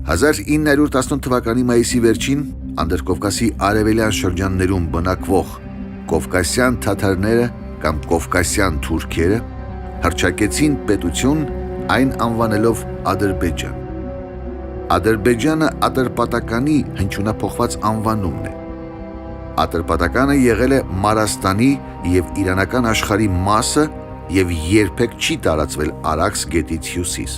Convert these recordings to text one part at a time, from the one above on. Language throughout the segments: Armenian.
1918 թվականի մայիսի վերջին Անդրկովկասի արևելյան շրջաններում բնակվող կովկասյան թաթարները կամ կովկասյան թուրքերը հռչակեցին պետություն այն անվանելով Ադրբեջան։ Ադրբեջանը Ատրպատականի հնչյունափոխված անվանումն է։ Ատրպատականը եղել է Մարաստանի և իրանական աշխարհի մասը և երբեք չի տարածվել Արաքս գետից հյուսիս։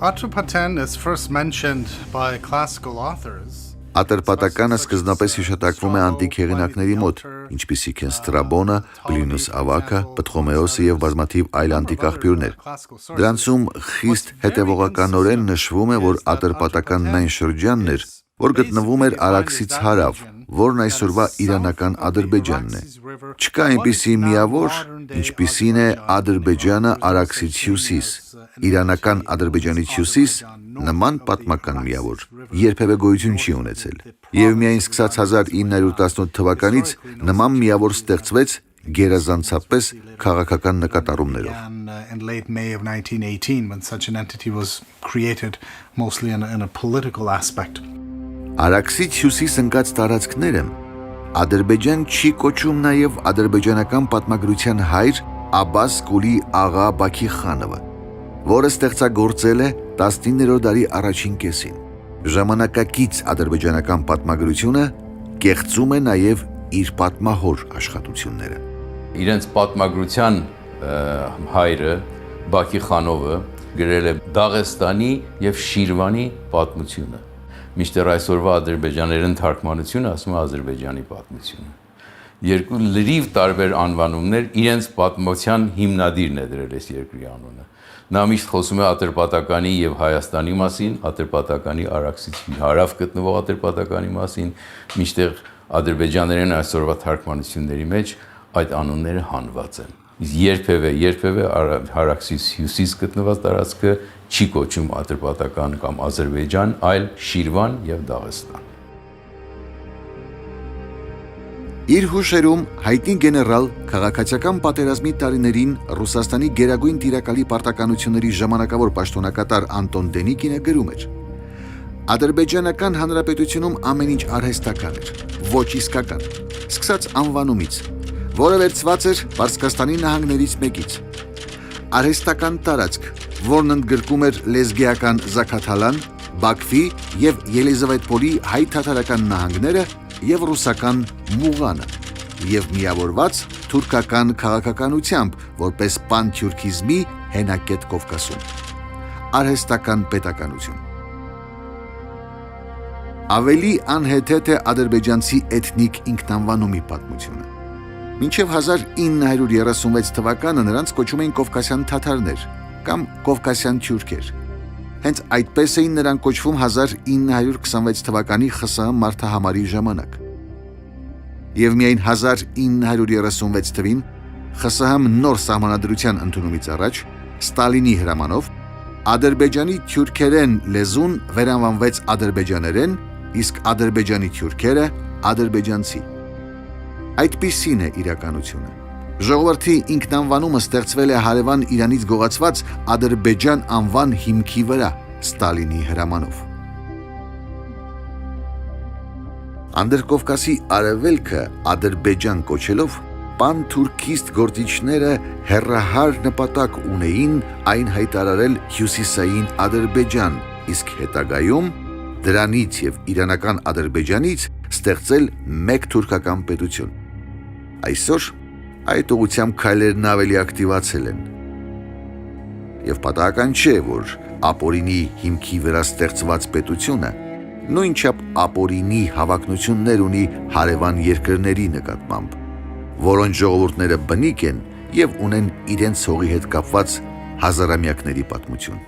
Atrapatan is first mentioned by classical authors. Ատրպատականը սկզբնապես հիշատակվում է անտիկ հեղինակների մոտ, ինչպիսիք են Ստրաբոնը, Պլինյուս Ավակը, Պտղոմեոսը և բազմաթիվ այլ անտիկ աղբյուրներ։ Դրանցում խիստ հետևողականորեն նշվում է, որ Ատրպատականն այն շրջանն էր, որ գտնվում էր Արաքսից հարավ, որն այսօրվա իրանական Ադրբեջանն է։ Չկա այնպիսի միավոր, ինչպիսին է Ադրբեջանը Արաքսից հյուսիս։ Իրանական Ադրբեջանից հյուսիս նման պատմական միավոր երբևէ գոյություն չի ունեցել։ Եվ միայն սկսած 1918 թվականից նման միավոր ստեղծվեց գերազանցապես քաղաքական նկատառումներով։ In late May of 1918 when such an entity was created mostly in a political aspect. Արաքսից հյուսիս ընկած տարածքները Ադրբեջան չի կոչում նաև ադրբեջանական պատմագրության հայր Աբբաս Կուլի աղա Բաքիխանովը, որը ստեղծագործել է 19-րդ դարի առաջին կեսին։ Ժամանակակից ադրբեջանական պատմագրությունը կեղծում է նաև իր պատմահոր աշխատությունները։ Իրենց պատմագրության հայրը Բաքիխանովը գրել է Դաղեստանի և Շիրվանի պատմությունը։ Մինչդեռ այսօրվա ադրբեջաներեն թարգմանությունը ասում է Ադրբեջանի պատմությունը։ Երկու լրիվ տարբեր անվանումներ իրենց պատմության հիմնադիրն է դրել այս երկրի անունը։ Նա միշտ խոսում է Ատրպատականի և Հայաստանի մասին, Ատրպատականի Արաքսից հարավ գտնվող Ատրպատականի մասին, մինչդեռ ադրբեջաներեն այսօրվա թարգմանությունների մեջ այդ անունները հանված են։ Երբևէ Արաքսից հյուսիս գտնված տարածքը չի կոչում Ատրպատական կամ Ադրբեջան, այլ Շիրվան և Դաղեստան։ Իր հուշերում հայտնի գեներալ քաղաքացիական պատերազմի տարիներին Ռուսաստանի գերագույն տիրակալի պարտականությունների ժամանակավոր պաշտոնակատար Անտոն Դենիկինը գրում էր. Ադրբեջանական հանրապետությունում ամեն ինչ արհեստական էր, ոչ իսկական, սկսած անվանումից, որը վերցված էր Պարսկաստանի նահանգներից մեկից։ Արհեստական տարածք, որն ընդգրկում էր լեզգիական Զաքաթալան, Բաքվի և Ելիզավետպոլի հայ-թաթարական նահանգները և ռուսական Մուղանը, և միավորված թուրքական քաղաքականությամբ, որպես պանթյուրքիզմի հենակետ Կովկասում։ Արհեստական պետականություն։ Ավելի անհեթեթ է ադրբեջանցի էթնիկ ինքնանվանումի պատմությունը։ Մինչև 1936 թվականը նրանց կոչում էին կովկասյան թաթարներ կամ կովկասյան թյուրքեր։ Հենց այդպես էին նրանք կոչվում 1926 թվականի ԽՍՀՄ մարդահամարի ժամանակ։ Եվ միայն 1936 թվին ԽՍՀՄ նոր սահմանադրության ընդունումից առաջ Ստալինի հրամանով Ադրբեջանի թյուրքերեն լեզուն վերանվանվեց ադրբեջաներեն, իսկ ադրբեջանի թյուրքերը ադրբեջանցի։ Այդպիսին է իրականությունը։ Ժողովրդի ինքնանվանումը ստեղծվել է հարևան Իրանից գողացված Ադրբեջան անվան հիմքի վրա Ստալինի հրամանով։ Անդրկովկասի արևելքը Ադրբեջան կոչելով պանթուրքիստ գործիչները հեռահար նպատակ ունեին այն հայտարարել հյուսիսային Ադրբեջան, իսկ հետագայում դրանից և իրանական Ադրբեջանից ստեղծել մեկ թուրքական պետություն։ Այսօր այդ ուղղությամբ քայլերն ավելի ակտիվացել են։ Եվ պատահական չէ, որ ապօրինի հիմքի վրա ստեղծված պետությունը նույնչափ ապօրինի հավակնություններ ունի հարևան երկրների նկատմամբ, որոնց ժողովուրդները բնիկ են և ունեն իրենց հողի հետ կապված հազարամյակների պատմություն։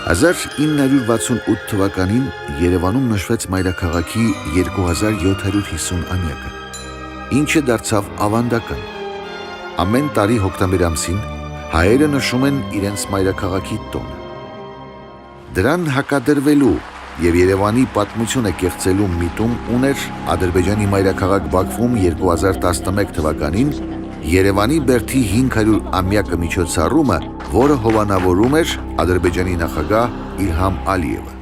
1968 թվականին Երևանում նշվեց մայրաքաղաքի 2750-ամյակը, ինչը դարձավ ավանդական։ Ամեն տարի հոկտեմբեր ամսին հայերը նշում են իրենց մայրաքաղաքի տոնը։ Դրան հակադրվելու և Երևանի պատմությունը կեղծելու միտում ուներ Ադրբեջանի մայրաքաղաք Բաքվում 2011 թվականին Երևանի բերդի 500 ամյակը միջոցառումը, որը հովանավորում էր Ադրբեջանի նախագահ Իլհամ Ալիևը։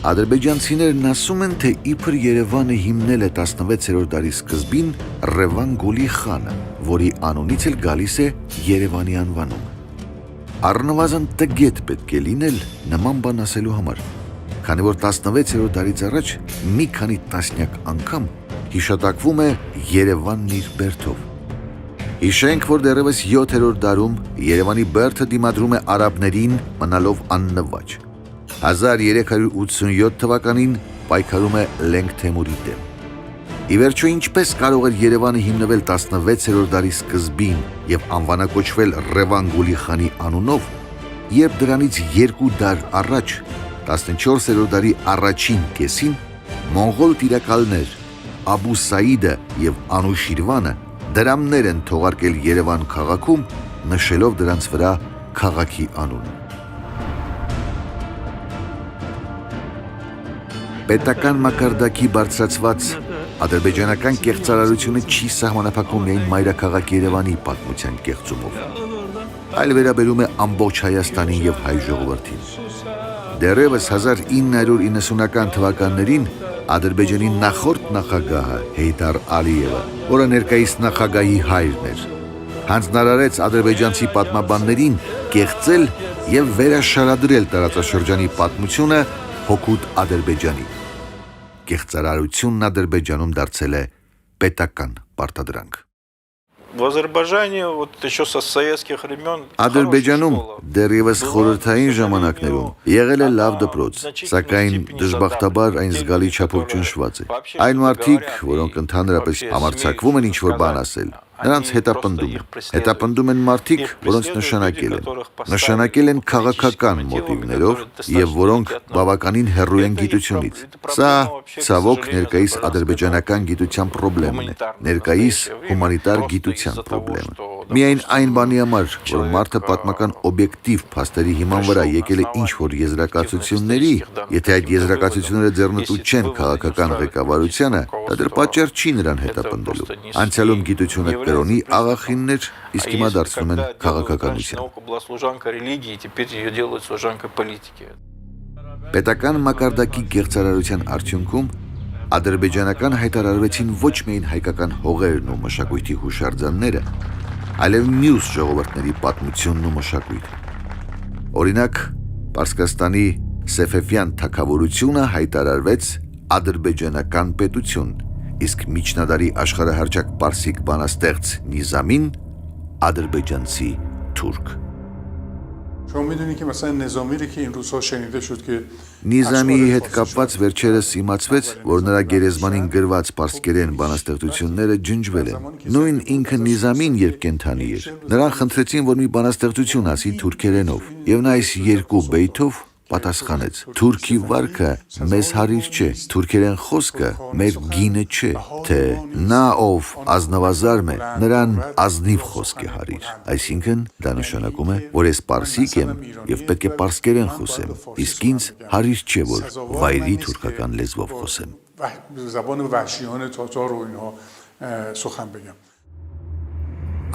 Ադրբեջանցիներն ասում են, թե իբր Երևանը հիմնել է 16-րդ դարի սկզբին Ռևան Գուլի խանը, որի անունից էլ գալիս է Երևանի անվանումը։ Առնվազն տգետ պետք է լինել նման բան ասելու համար, քանի որ 16-րդ դարից առաջ մի քանի տասնյակ անգամ հիշատակվում է Երևանն իր բերդով։ Հիշենք, որ դեռևս 7-րդ դարում Երևանի բերդը դիմադրում է արաբներին մնալով աննվաճ։ 1387 թվականին պայքարում է Լենգ Թեմուրի դեմ։ Ի վերջո ինչպես կարող էր Երևանը հիմնվել 16-րդ դարի սկզբին եւ անվանակոչվել Ռևան Գուլի խանի անունով, երբ դրանից 2 դար առաջ 14-րդ դարի առաջին կեսին մոնղոլ տիրակալներ Աբու Սաիդը եւ Անուշիրվանը դրամներ են թողարկել Երևան քաղաքում, նշելով դրանց վրա քաղաքի անունը։ Պետական մակարդակի բարձրացված ադրբեջանական կեղծարարությունը չի սահմանափակում միայն մայրաքաղաք Երևանի պատմության կեղծումով, այլ վերաբերում է ամբողջ Հայաստանին եւ հայ ժողովրդին։ Դեռևս 1990-ական թվականներին Ադրբեջանի նախորդ նախագահը Հեյդար Ալիևը, որը ներկայիս նախագահի հայրն էր, հանձնարարեց ադրբեջանցի պատմաբաններին կեղծել եւ վերաշարադրել տարածաշրջանի պատմությունը հօգուտ Ադրբեջանի։ Կեղծարարությունն Ադրբեջանում դարձել է պետական պարտադրանք։ В Азербайджане вот еще со советских времен Ադրբեջանում դեռևս խորհրդային ժամանակներում եղել է լավ դպրոց, սակայն դժբախտաբար այն զգալի չափով ճնշված է։ Այն մարդիկ, որոնք ընդհանրապես համարձակվում են ինչ-որ բան ասել, նրանց հետապնդում են։ Հետապնդում են մարդիկ, որոնց նշանակել են քաղաքական մոտիվներով եւ որոնք բավականին հեռու են գիտությունից։ Սա ցավոք ներկայիս ադրբեջանական գիտության խնդիրն է, ներկայիս հումանիտար գիտության խնդիրը։ Միայն այն բանի համար, որ մարդը պատմական օբյեկտիվ փաստերի հիման վրա եկել է ինչ-որ եզրակացությունների, եթե այդ եզրակացությունները ձեռնտու չեն քաղաքական ղեկավարությանը, դա դեռ պատճառ չի նրան հետապնդելու։ Անցյալում գիտությունը կրոնի աղախիններ, իսկ հիմա դարձնում են քաղաքականության։ Պետական մակարդակի կեղծարարության արդյունքում ադրբեջանական հայտարարվեցին ոչ միայն հայկական հողերն ու մշակույթի հուշարձանները, այլև մյուս ժողովուրդների պատմությունն ու մշակույթը։ Օրինակ, Պարսկաստանի Սեֆեֆյան թագավորությունը հայտարարվեց ադրբեջանական պետություն, իսկ միջնադարի աշխարհահռչակ պարսիկ բանաստեղծ Նիզամին ադրբեջանցի թուրք։ Նիզամիի հետ կապված վերջերս իմացվեց, որ նրա գերեզմանին գրված պարսկերեն բանաստեղծությունները ջնջվել են։ Նույն ինքը Նիզամին, երբ կենդանի էր, նրան խնդրեցին, որ մի բանաստեղծություն ասի թուրքերենով, եւ նա այս 2 բեյթով պատասխանեց. Թուրքի վարքը մեզ հարիր չէ, թուրքերեն խոսքը մեր գինը չէ, թե նա ով ազնվազարմ է, նրան ազնիվ խոսք է հարիր։ Այսինքն դա նշանակում է, որ ես պարսիկ եմ եւ պետք է պարսկերեն խոսեմ, իսկ ինձ հարիր չէ, որ վայրի թուրքական լեզվով խոսեմ։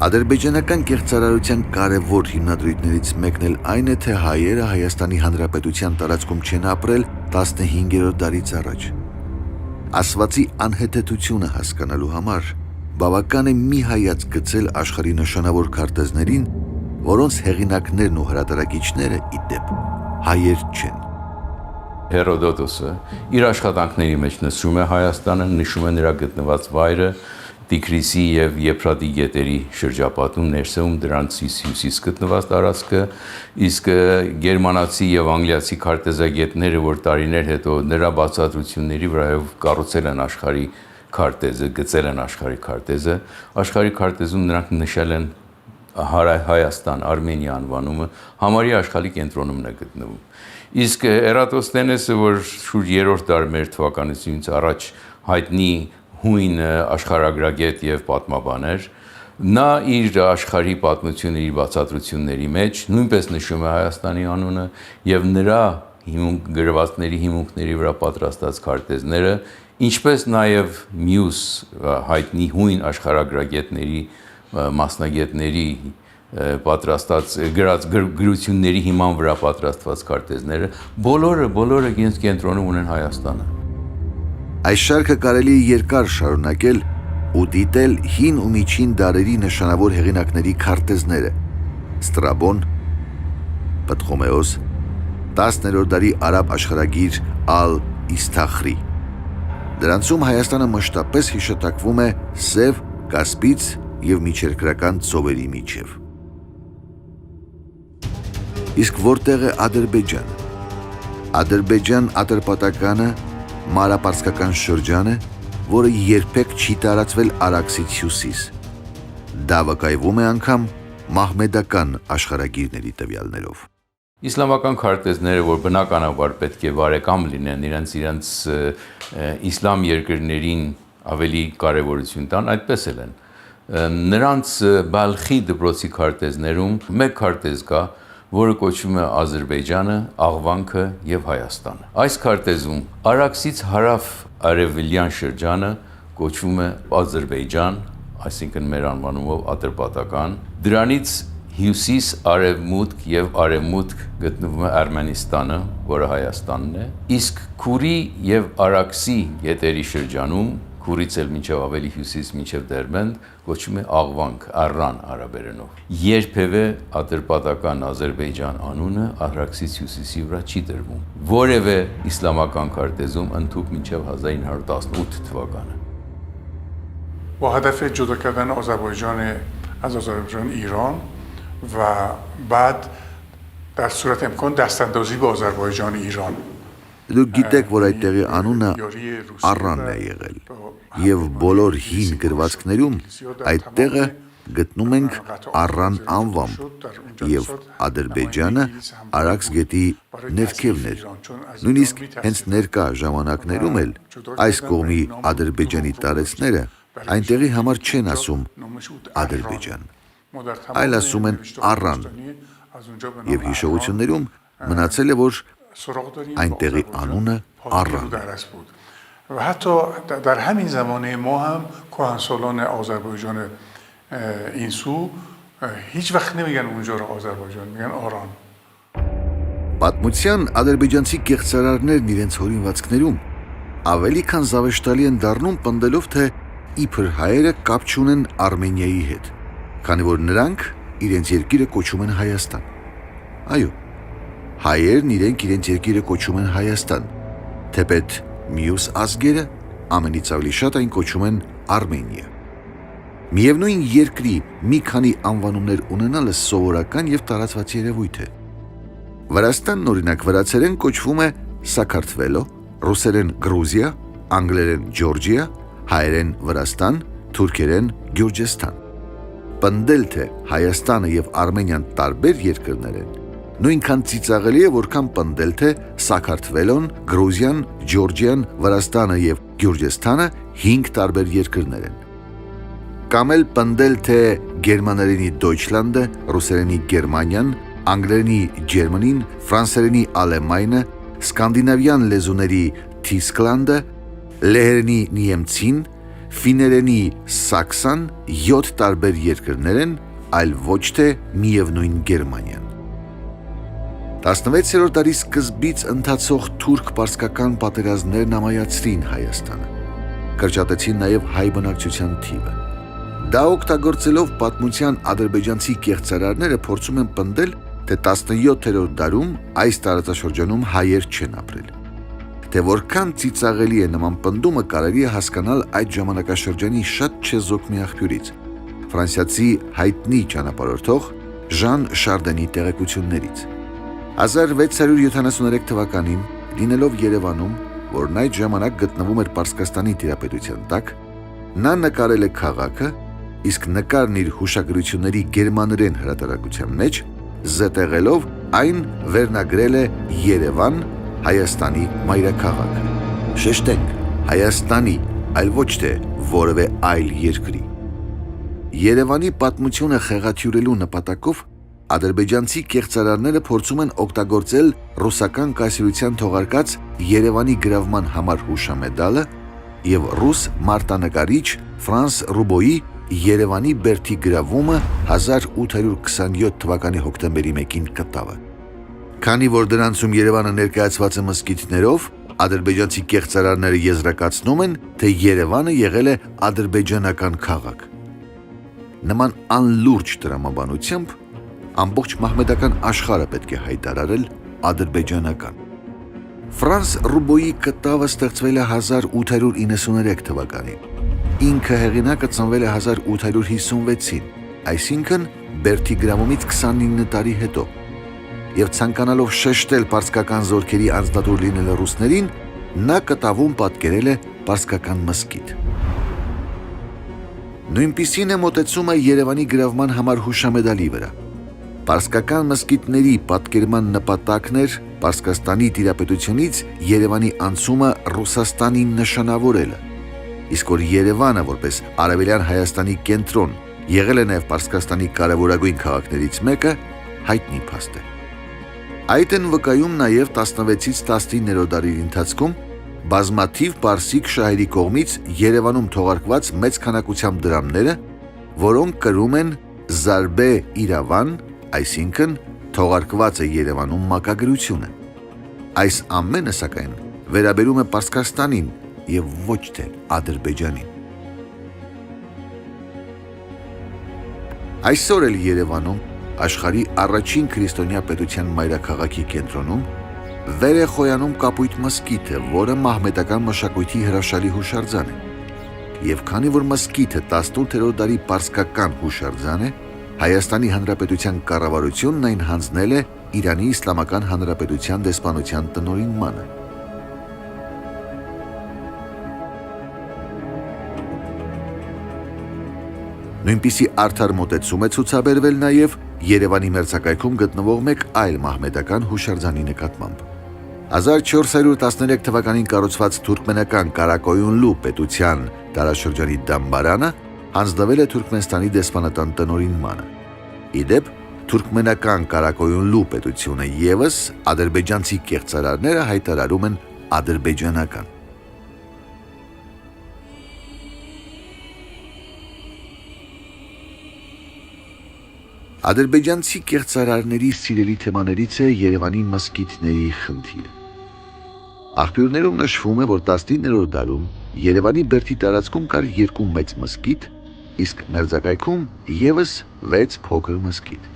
Ադրբեջանական կեղծարարության կարևոր հիմնադրույթներից մեկն էլ այն է, թե հայերը Հայաստանի Հանրապետության տարածքում չեն ապրել 15-րդ դարից առաջ։ Ասվածի անհեթեթությունը հասկանալու համար բավական է մի հայացք գցել աշխարհի նշանավոր քարտեզներին, որոնց հեղինակներն ու հրատարակիչները ի դեպ հայեր չեն։ Հերոդոտոսը իր աշխատանքների մեջ նշում է Հայաստանը, նշում է նրա գտնված վայրը, Տիգրիսի եւ Եփրատի գետերի շրջապատում ներսում դրանցից հյուսիս գտնված տարածքը, իսկ գերմանացի եւ անգլիացի քարտեզագետները, որ տարիներ հետո նրա բացատրությունների վրայով կառուցել են աշխարհի քարտեզը, գծել են աշխարհի քարտեզը, աշխարհի քարտեզում նրանք նշել են Հայաստան, Արմենիա անվանումը, համարյա աշխարհի կենտրոնում է գտնվում։ Իսկ Էրատոսթենեսը, որ շուրջ 3-րդ դար մեր թվականությունից առաջ հայտնի հույն աշխարհագրագետ եւ պատմաբան էր, նա իր աշխարհի պատմությունների իր բացատրությունների մեջ նույնպես նշում է Հայաստանի անունը եւ նրա գրվածների հիմունքների վրա պատրաստած քարտեզները ինչպես նաև մյուս հայտնի հույն աշխարհագրագետների, մասնագետների պատրաստած գրած գրությունների հիման վրա պատրաստված քարտեզները բոլորը կենտրոնում ունեն Հայաստանը։ Այս շարքը կարելի է երկար շարունակել ու դիտել հին ու միջին դարերի նշանավոր հեղինակների քարտեզները՝ Ստրաբոն, Պտղոմեոս, 10-րդ դարի արաբ աշխարհագիր Ալ-Իսթախրի։ Դրանցում Հայաստանը մշտապես հիշատակվում է Սև, Կասպից և միջերկրական ծովերի միջև։ Իսկ որտեղ է Ադրբեջանը։ Ադրբեջան ատրպատականը մարապարսկական շրջան է, որը երբեք չի տարածվել Արաքսից հյուսիս։ Դա վկայվում է անգամ մահմեդական աշխարհագիրների տվյալներով։ Իսլամական քարտեզները, որ բնականաբար պետք է բարեկամ լինեն, իրենց իսլամ երկրներին ավելի կարևորություն տան, այդպես էլ են։ Նրանց Բալխի դպրոցի քարտեզներում մեկ քարտեզ կա, որը կոչվում է Ադրբեջանը, Աղվանքը եւ Հայաստանը։ Այս քարտեզում Արաքսից հարավ արևելյան շրջանը կոչվում է Ադրբեջան, այսինքն մեր անվանումով Ատրպատական, դրանից հյուսիս, արևմուտք եւ արևմուտք գտնվում է Արմենիստանը, որը Հայաստանն է, իսկ Քուրի եւ Արաքսի գետերի շրջանում, Քուրից էլ մինչև ավելի հյուսիս, մինչև Դերբենդ, կոչվում է Աղվանք, Առան արաբերենով։ Երբևէ Ատրպատական Ադրբեջան անունը Արաքսից հյուսիսի վրա չի դրվում։ Որևէ իսլամական քարտեզում ընդհուպ մինչև 1918 թվականը։ با هدف جدا کردن از آذربایجان ایران و بعد در صورت امکان دستاندازی با آذربایجان ایران Դուք գիտեք, որ այդտեղի անունը Առանն է եղել, եւ բոլոր հին գրվածքներում այդտեղը գտնում ենք Առան անվամբ, եւ Ադրբեջանը Արաքս գետի ներքևն էր։ Նույնիսկ հենց ներկա ժամանակներում էլ այս կողմի Ադրբեջանի տարեցները այնտեղի համար չեն ասում Ադրբեջան, այլ ասում են Առան, եւ հիշողություններում մնացել է, որ այնտեղի անունը Առան է։ و حتی در همین زمانه ما هم کهنسالان آذربایجان این سو هیچ وقت نمیگن اونجا رو آذربایجان، میگن آران. Պատմության ադրբեջանցի կեղծարարներն իրենց հորինվածքներում ավելի քան զավեշտալի են դառնում պնդելով, թե իբր հայերը կապ չունեն Արմենիայի հետ, քանի որ նրանք իրենց երկիրը կոչում են Հայաստան։ Այո, հայերն իրենց երկիրը կոչում են Հայաստան, թեպետ մյուս ազգերը ամենից ավելի շատ այն կոչում են Արմենիա։ Միևնույն երկրի մի քանի անվանումներ ունենալը սովորական եւ տարածված երևույթ է։ Վրաստանն օրինակ վրացերեն կոչվում է Սաքարթվելո, ռուսերեն Գրուզիա, անգլերեն Ջորջիա, հայերեն Վրաստան, թուրքերեն Գյուրջեստան։ Պնդել թե Հայաստանը եւ Արմենիան տարբեր երկրներ են, նույնքան ծիծաղելի է, որքան պնդել թե Սաքարթվելոն, Գրուզիան, Ջորջիան, Վրաստանը եւ Գյուրջեստանը 5 տարբեր երկրներ են։ Կամ էլ պնդել թե գերմաներենի Դոյչլանդը, ռուսերենի Գերմանիան, անգլերենի Ջերմանին, ֆրանսերենի Ալեմայնը, սկանդինավյան լեզուների Թիսկլանդը, լեհերենի Նիեմցին, ֆիներենի Սաքսան 7 տարբեր երկրներ են, այլ ոչ թե միևնույն Գերմանիան։ 16-րդ դարի սկզբից ընթացող թուրք-պարսկական պատերազմներն ամայացրին Հայաստանը, կրճատեցին նաև հայ բնակչության թիվը։ Դա օգտագործելով պատմության ադրբեջանցի կեղծարարները փորձում են պնդել, թե 17-րդ դարում այս տարածաշրջանում հայեր չեն ապրել։ Թե որքան ծիծաղելի է նման պնդումը կարելի է հասկանալ այդ ժամանակաշրջանի շատ չեզոք մի աղբյուրից՝ ֆրանսիացի հայտնի ճանապարհորդող Ժան Շարդենի տեղեկություններից։ 1673 թվականին, լինելով Երևանում, որն այդ ժամանակ գտնվում էր Պարսկաստանի տիրապետության տակ, նա նկարել է քաղաքը, իսկ նկարն իր հուշագրությունների գերմաներեն հրատարակության մեջ զետեղելով այն վերնագրել է Երևան, Հայաստանի մայրաքաղաքը։ Շեշտենք, Հայաստանի, այլ ոչ թե որևէ այլ երկրի։ Երևանի պատմությունը խեղաթյուրելու նպատակով ադրբեջանցի կեղծարարները փորձում են օգտագործել ռուսական կայսրության թողարկած Երևանի գրավման համար հուշամեդալը եւ ռուս մարտանկարիչ Ֆրանս Ռուբոյի Երևանի բերդի գրավումը 1827 թվականի հոկտեմբերի 1-ին կտավը։ Քանի որ դրանցում Երևանը ներկայացված է մզկիթներով, ադրբեջանցի կեղծարարները եզրակացնում են, թե Երևանը եղել է ադրբեջանական քաղաք։ Նման անլուրջ տրամաբանությամբ ամբողջ մահմեդական աշխարհը պետք է հայտարարել ադրբեջանական։ Ֆրանս Ռուբոյի կտավը ստեղծվել է 1893 թվականին։ Ինքը հեղինակը ծնվել է 1856-ին, այսինքն բերդի գրավումից 29 տարի հետո, եւ ցանկանալով շեշտել պարսկական զորքերի անձնատուր լինելը ռուսներին, նա կտավում պատկերել է պարսկական մզկիթ։ Նույնպիսին է մոտեցումը Երևանի գրավման համար հուշամեդալի վրա։ Պարսկական մզկիթների պատկերման նպատակն էր Պարսկաստանի տիրապետությունից Երևանի անցումը Ռուսաստանին նշանավորելը, իսկ որ Երևանը որպես Արևելյան Հայաստանի կենտրոն եղել է նաև Պարսկաստանի կարևորագույն քաղաքներից մեկը, հայտնի փաստ է։ Այդ են վկայում նաև 16-ից 19-րդ դարերի ընթացքում բազմաթիվ պարսիկ շահերի կողմից Երևանում թողարկված մեծ քանակությամբ դրամները, որոնք կրում են Զարբե Իրավան, այսինքն թողարկված է Երևանում մակագրությունը։ Այս ամենը սակայն վերաբերում է Պարսկաստանին եւ ոչ թե Ադրբեջանին։ Այսօր էլ Երևանում, աշխարհի առաջին քրիստոնյա պետության մայրաքաղաքի կենտրոնում, վեր է խոյանում կապույտ մզկիթը, որը մահմեդական մշակույթի հրաշալի հուշարձան է։ Եվ քանի որ մզկիթը 18-րդ դարի պարսկական հուշարձան է, Հայաստանի Հանրապետության կառավարությունն այն հանձնել է Իրանի Իսլամական Հանրապետության դեսպանության տնօրինմանը։ Նույնպիսի արդար մոտեցում է ցուցաբերվել նաև Երևանի մերձակայքում գտնվող մեկ այլ մահմեդական հուշարձանի նկատմամբ։ 1413 թվականին կառուցված թուրքմենական Կարակոյունլու պետության դարաշրջանի դամբարանը հանձնվել է Թուրքմենստանի դեսպանատան տնօրինմանը։ Իդեպ, թուրքմենական Կարակոյունլու պետությունը ևս ադրբեջանցի կեղծարարները հայտարարում են ադրբեջանական։ Ադրբեջանցի կեղծարարների սիրելի թեմաներից է Երևանի մզկիթների խնդիրը։ Աղբյուրներում նշվում է, որ 19-րդ դարում Երևանի բերդի տարածքում կար 2 մեծ մզկիթ, իսկ մերձակայքում ևս 6 փոքր մզկիթ։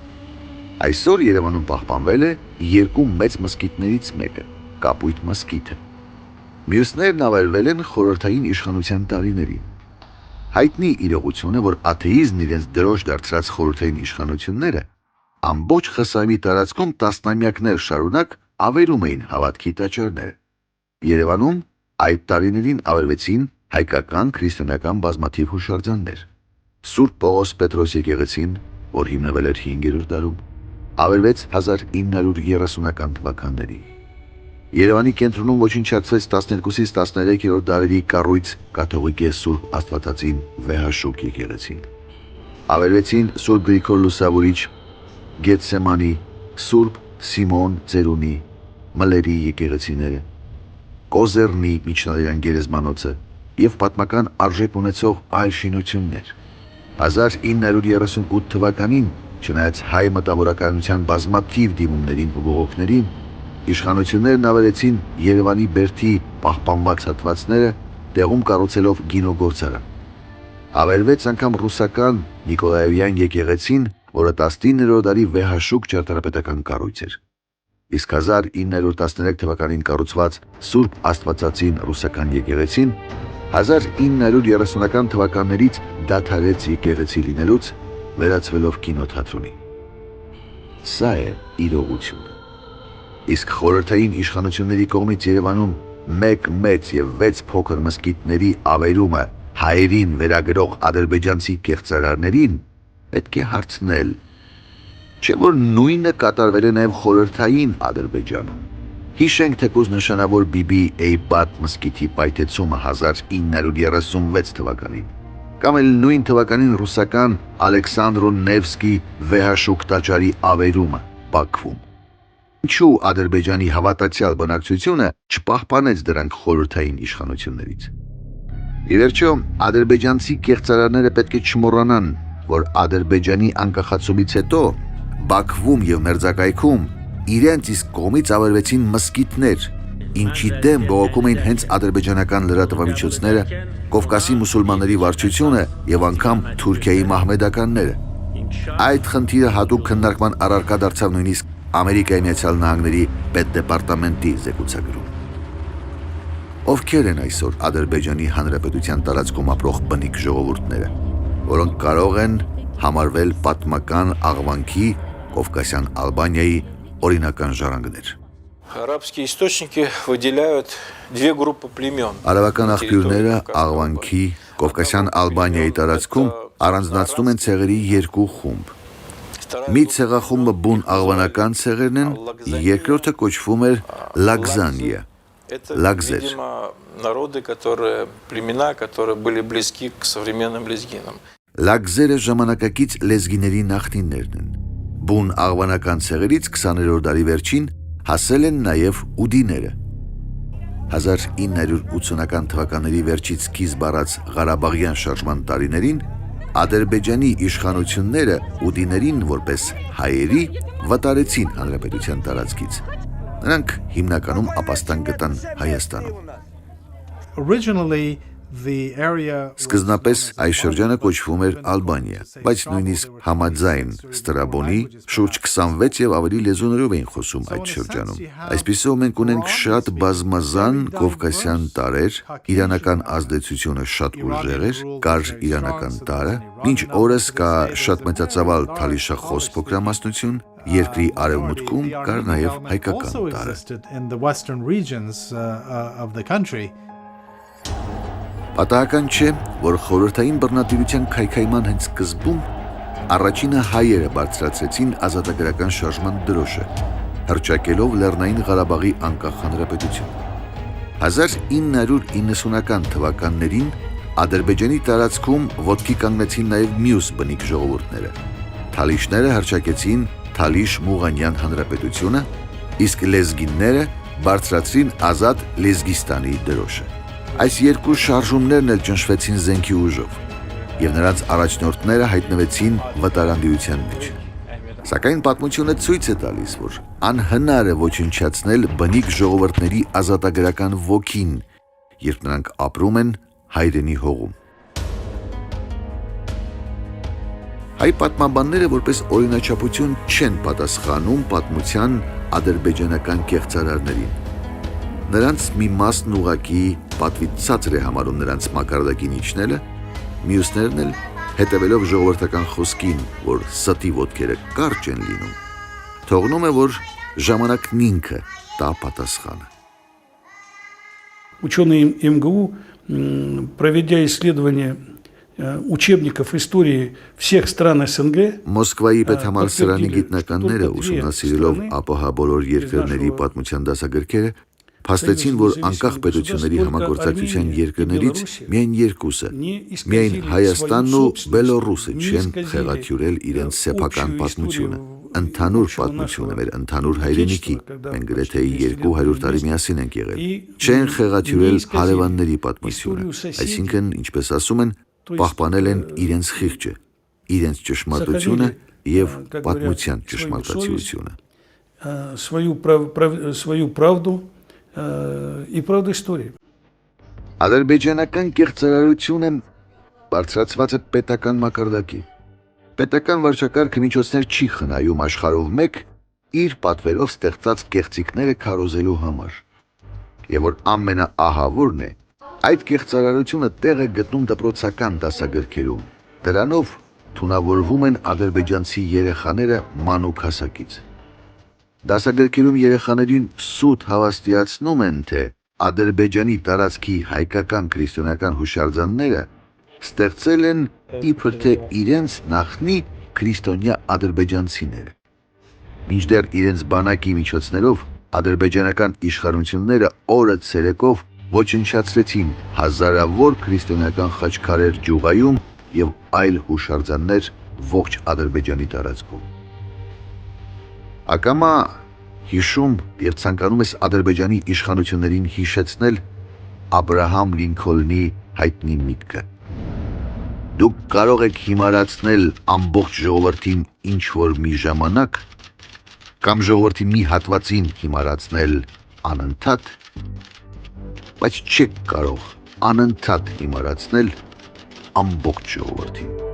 Այսօր Երևանում պահպանվել է 2 մեծ մզկիթներից մեկը՝ Կապույտ մզկիթը։ Մյուսներն ավերվել են խորհրդային իշխանության տարիներին։ Հայտնի իրողություն է, որ աթեիզմն իրենց դրոշ դարձրած խորհրդային իշխանությունները ամբողջ ԽՍՀՄ-ի տարածքում տասնամյակներ շարունակ ավերում էին հավատքի տաճարները։ Երևանում այդ տարիներին ավերվեցին հայկական քրիստոնեական բազմաթիվ հուշարձաններ։ Սուրբ Պողոս Պետրոս եկեղեցին, որ հիմնվել էր 5-րդ դարում, ավերվեց 1930-ական թվականներին։ Երևանի կենտրոնում ոչնչացվեց 12-ից 13-րդ դարերի կառույց կաթողիկե Սուրբ Աստվածածին Վեհաշուկ եկեղեցին։ Ավերվեցին Սուրբ Գրիգոր Լուսավորիչ, Գեթսեմանի, Սուրբ Սիմոն Ծերունի, Մլերի եկեղեցիները, Կոզերնի միջնադարյան գերեզմանոցը եւ պատմական արժեք ունեցող այլ շինություններ։ 1938 թվականին, չնայած հայ մտավորականության բազմաթիվ դիմումներին ու բողոքներին, իշխանություններն ավերեցին Երևանի բերդի պահպանված հատվածները, տեղում կառուցելով գինոգործարան։ Ավերվեց անգամ ռուսական Նիկոլաևյան եկեղեցին, որը 19-րդ դարի Վեհաշուկ ճարտարապետական կառույց էր։ Իսկ 1913 թվականին կառուցված Սուրբ Աստվածածին ռուսական եկեղեցին 1930-ական թվականներից դադարեց եկեղեցի լինելուց, վերածվելով կինոթատրոնի։ Սա է իրողությունը։ Իսկ խորհրդային իշխանությունների կողմից Երևանում 1 մեծ եւ 6 փոքր մզկիթների ավերումը հայերին վերագրող ադրբեջանցի կեղծարարներին պետք է հարցնել, չէ՞ որ նույնը կատարվել է նաև խորհրդային Ադրբեջանում։ Հիշենք թեկուզ նշանավոր Բիբի Էյբատ մզկիթի պայթեցումը 1936 թվականին, կամ էլ նույն թվականին ռուսական Ալեքսանդրո Նևսկի Վեհաշուկ տաճարի ավերումը Բաքվում։ Ինչու Ադրբեջանի հավատացյալ բնակչությունը չպահպանեց դրանք խորհրդային իշխանություններից։ Ի վերջո, ադրբեջանցի կեղծարարները պետք է չմոռանան, որ Ադրբեջանի անկախացումից հետո Բաքվում եւ մերձակայքում իրենց իսկ կողմից ավերվեցին մսկիթներ, ինչի դեմ բողոքում էին հենց ադրբեջանական լրատվամիջոցները, Կովկասի մուսուլմանների վարչությունը եւ անգամ Թուրքիայի մահմեդականները։ Այդ խնդիրը հատուկ քննարկման առարկա դարձավ նույնիսկ Ամերիկայի Միացյալ Նահանգների պետդեպարտամենտի զեկուցագրում։ Ովքեր են այսօր Ադրբեջանի Հանրապետության տարածքում ապրող բնիկ ժողովուրդները, որոնք կարող են համարվել պատմական աղվանքի Կովկասյան Ալբանիայի օրինական ժառանգներ։ Арабские источники выделяют две группы племен. Արաբական աղբյուրները աղվանքի Կովկասյան Ալբանիայի տարածքում առանձնացնում են ցեղերի երկու խումբ։ Մի ցեղախումբը բուն աղվանական ցեղերն են, երկրորդը կոչվում էր Լագզանիա, Это, Лакзер. видимо, народы, племена, которые были близки к современным лезгинам. Լագզերը ժամանակակից լեզգիների նախնիներն են։ Բուն աղվանական ցեղերից 20-րդ դարի վերջին հասել են նաև ուդիները։ 1980-ական թվականների վերջից սկիզբ առած Ղարաբաղյան շարժման տարիներին Ադրբեջանի իշխանությունները ուդիներին որպես հայերի վտարեցին հանրապետության տարածքից։ Նրանք հիմնականում ապաստան գտան Հայաստանում։ Originally, the area Սկզբնապես այս շրջանը կոչվում էր Ալբանիա, բայց նույնիսկ համաձայն Ստրաբոնի շուրջ 26 եւ ավելի լեզուներով էին խոսում այդ շրջանում։ Այսպիսով մենք ունենք շատ բազմազան կովկասյան տարրեր, իրանական ազդեցությունը շատ ուժեղ էր, կար իրանական տարը, մինչ օրս կա շատ մեծածավալ թալիշախոս փոքրամասնություն, երկրի արևմուտքում կար նաև հայկական also տարը։ existed in the western regions of the country. Պատահական չէ, որ խորհրդային բռնատիրության քայքայման հենց սկզբում առաջինը հայերը բարձրացրեցին ազատագրական շարժման դրոշը, հռչակելով Լեռնային Ղարաբաղի անկախ հանրապետություն։ 1990-ական թվականներին Ադրբեջանի տարածքում ոտքի կանգնեցին նաև մյուս բնիկ ժողովուրդները։ Թալիշները հռչակեցին Թալիշ-Մուղանյան հանրապետությունը, իսկ լեզգինները բարձրացրին ազատ Լեզգիստանի դրոշը։ Այս երկու շարժումներն էլ ճնշվեցին զենքի ուժով, եւ նրանց առաջնորդները հայտնվեցին վտարանդիրության մեջ։ Սակայն պատմությունը ցույց է տալիս, որ անհնար է ոչնչացնել բնիկ ժողովուրդների ազատագրական ոգին, երբ նրանք ապրում են հայրենի հողում։ Հայ պատմաբանները որպես օրինաչափություն չեն պատասխանում պատմության ադրբեջանական կեղծարարներին։ Նրանց մի մասն ուղակի պատվից ցածր է համարում նրանց մակարդակին իջնելը, մյուսներն էլ հետևելով ժողովրդական խոսքին, որ ստի ոտքերը կարճ են լինում, թողնում է, որ ժամանակն ինքը տա պատասխանը։ Ученые МГУ, проведя исследование учебников истории всех стран СНГ, Մոսկվայի պետհամալսարանի գիտնականները ուսումնասիրելով ԱՊՀ բոլոր երկրների պատմության դասագրքերը փաստեցին, որ անկախ պետությունների համագործակցության երկրներից միայն երկուսը, միայն Հայաստանն ու Բելոռուսը չեն խեղաթյուրել իրենց սեփական պատմությունը, ընդհանուր պատմությունը մեր ընդհանուր հայրենիքի, մենք գրեթե 200 տարի միասին ենք եղել, չեն խեղաթյուրել հարևանների պատմությունը, այսինքն, ինչպես ասում են, պահպանել են իրենց խիղճը, իրենց ճշմարտությունը եւ պատմության ճշմարտացիությունը։ свою правду и правду истории. Ադրբեջանական կեղծարարությունը բարձրացված է պետական մակարդակի։ Պետական վարչակարգը միջոցներ չի խնայում աշխարհով մեկ իր պատվերով ստեղծած կեղծիքները քարոզելու համար։ Եվ որ ամենաահավորն է, այդ կեղծարարությունը տեղ է գտնում դպրոցական դասագրքերում։ Դրանով թունավորվում են ադրբեջանցի երեխաները մանուկ հասակից։ Դասագրքերում երեխաներին սուտ հավաստիացնում են, թե Ադրբեջանի տարածքի հայկական քրիստոնեական հուշարձանները ստեղծել են իբր թե իրենց նախնի քրիստոնյա ադրբեջանցիները։ Մինչդեռ իրենց բանակի միջոցներով ադրբեջանական իշխանությունները օրը ցերեկով ոչնչացրեցին հազարավոր քրիստոնեական խաչքարեր Ջուղայում եւ այլ հուշարձաններ ողջ Ադրբեջանի տարածքում։ Ակամա հիշում եւ ցանկանում ես Ադրբեջանի իշխանություններին հիշեցնել Աբրահամ Լինքոլնի հայտնի միտքը։ Դուք կարող եք հիմարացնել ամբողջ ժողովրդին ինչ որ մի ժամանակ, կամ ժողովրդի մի հատվածին հիմարացնել անընդհատ, բայց չեք կարող անընդհատ հիմարացնել ամբողջ ժողովրդին։